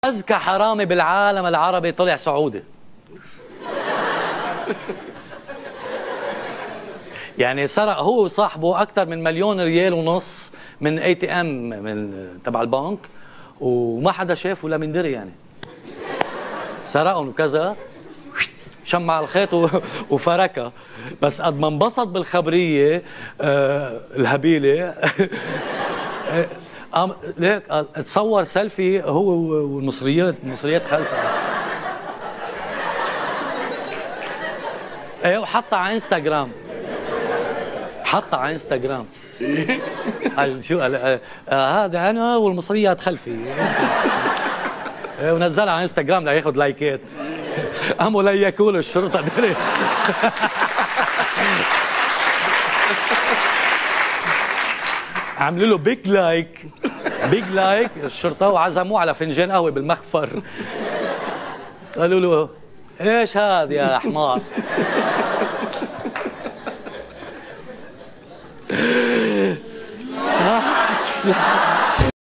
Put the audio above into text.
أذكى حرامي بالعالم العربي طلع سعودي. يعني سرق هو وصاحبه أكثر من 1.5 مليون من ATM من تبع البنك، وما حدا شاف ولا من دري. يعني سرقهم وكذا، شمع الخيط وفركها. بس قد ما انبسط بالخبريه الهبيله ليك تصور سيلفي هو والمصريات خلفه. ايه، وحطها على انستغرام. حطها على انستغرام. قال شو قال هذا انا والمصريات خلفي. ونزلها على انستغرام لياخذ لايكات. قاموا ليكوا له الشرطه دري. عملوا له بيج لايك الشرطه، وعزموه على فنجان قهوه بالمخفر. قالوا له ايش هذا يا حمار؟